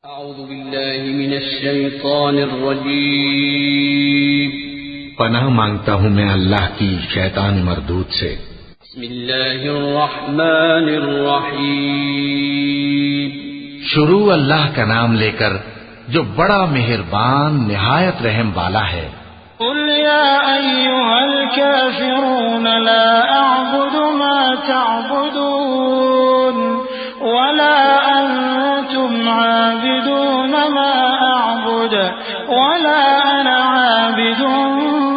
اعوذ باللہ من الشیطان الرجیم پناہ مانگتا ہوں میں اللہ کی شیطان مردود سے۔ بسم اللہ الرحمن الرحیم شروع اللہ کا نام لے کر جو بڑا مہربان نہایت رحم والا ہے۔ قل یا ایھا الکافرون لا اعبد ما تعبدون ولا انتم عابدون ما اعبد ولا انا عابد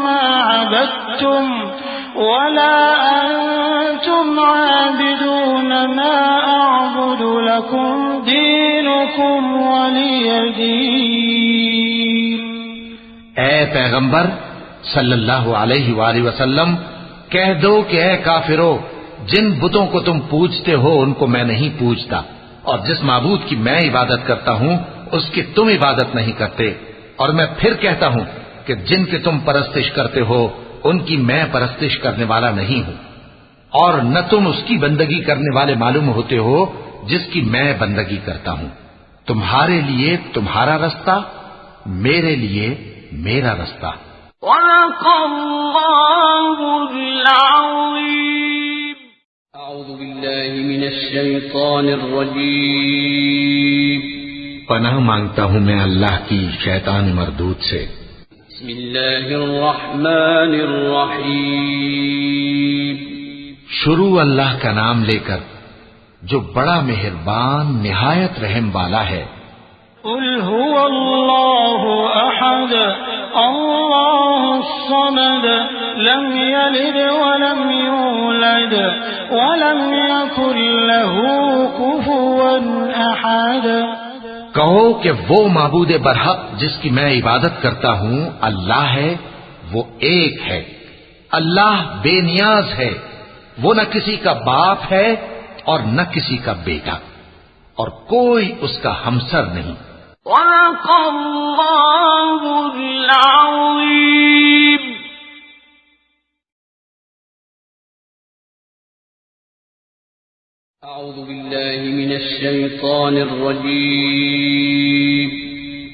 ما عبدتم ولا انتم عابدون ما اعبد لكم دینکم ولی دین۔ اے پیغمبر صلی اللہ علیہ وآلہ وسلم، کہہ دو کہ اے کافرو، جن بتوں کو تم پوجتے ہو ان کو میں نہیں پوجتا، اور جس معبود کی میں عبادت کرتا ہوں اس کی تم عبادت نہیں کرتے، اور میں پھر کہتا ہوں کہ جن کی تم پرستش کرتے ہو ان کی میں پرستش کرنے والا نہیں ہوں، اور نہ تم اس کی بندگی کرنے والے معلوم ہوتے ہو جس کی میں بندگی کرتا ہوں۔ تمہارے لیے تمہارا رستہ، میرے لیے میرا رستہ۔ صدق اللہ العظیم۔ اعوذ باللہ من الشیطان الرجیم پناہ مانگتا ہوں میں اللہ کی شیطان مردود سے۔ بسم اللہ الرحمن الرحیم شروع اللہ کا نام لے کر جو بڑا مہربان نہایت رحم والا ہے۔ قل هو اللہ احد اللہ الصمد لم یلد ولم یولد ولم یکن له کفوا احد۔ کہو کہ وہ معبود برحق جس کی میں عبادت کرتا ہوں اللہ ہے، وہ ایک ہے، اللہ بے نیاز ہے، وہ نہ کسی کا باپ ہے اور نہ کسی کا بیٹا، اور کوئی اس کا ہمسر نہیں۔ صدق اللہ العظیم۔ اعوذ باللہ من الشیطان الرجیم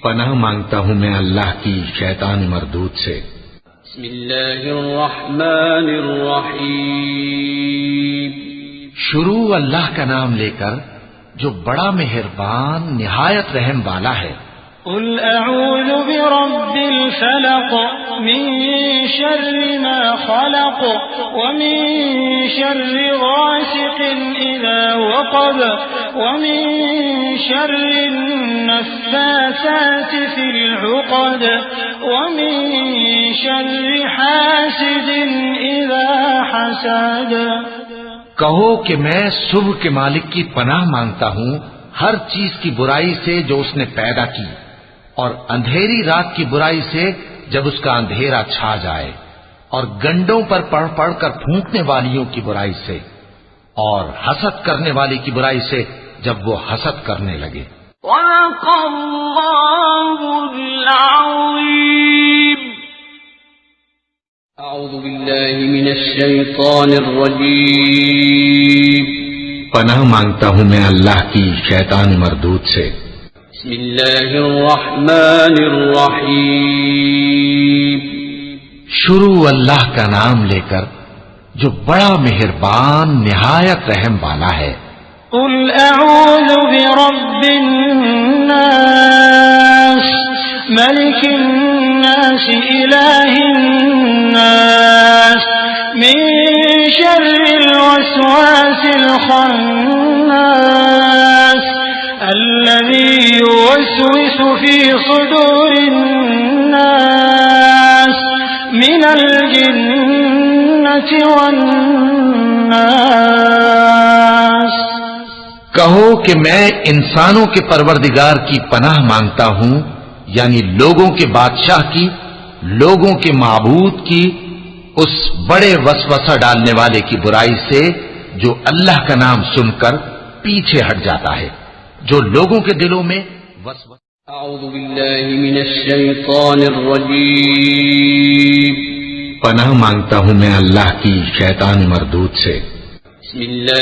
پناہ مانگتا ہوں میں اللہ کی شیطان مردود سے۔ بسم اللہ الرحمن الرحیم شروع اللہ کا نام لے کر جو بڑا مہربان نہایت رحم والا ہے۔ قل اعوذ برب الفلق من شر ما خلق ومن شر غاسق اذا وقب ومن شر النفاثات في العقد ومن شر حاسد اذا حسد۔ کہو کہ میں صبح کے مالک کی پناہ مانگتا ہوں ہر چیز کی برائی سے جو اس نے پیدا کی، اور اندھیری رات کی برائی سے جب اس کا اندھیرا چھا جائے، اور گنڈوں پر پڑھ پڑھ کر پھونکنے والیوں کی برائی سے، اور حسد کرنے والی کی برائی سے جب وہ حسد کرنے لگے۔ صدق اللہ العظیم۔ اعوذ باللہ من الشیطان الرجیم پناہ مانگتا ہوں میں اللہ کی شیطان مردود سے۔ بسم اللہ الرحمن الرحیم شروع اللہ کا نام لے کر جو بڑا مہربان نہایت رحم والا ہے۔ قل اعوذ برب الناس ملک الناس الہ الناس من شر الوسواس الخناس الذي يوسوس في صدور الناس من الجنة والناس۔ کہو کہ میں انسانوں کے پروردگار کی پناہ مانگتا ہوں، یعنی لوگوں کے بادشاہ کی، لوگوں کے معبود کی، اس بڑے وسوسہ ڈالنے والے کی برائی سے جو اللہ کا نام سن کر پیچھے ہٹ جاتا ہے، جو لوگوں کے دلوں میں وسوسہ۔ اعوذ باللہ من الشیطان الرجیم پناہ مانگتا ہوں میں اللہ کی شیطان مردود سے۔ بسم اللہ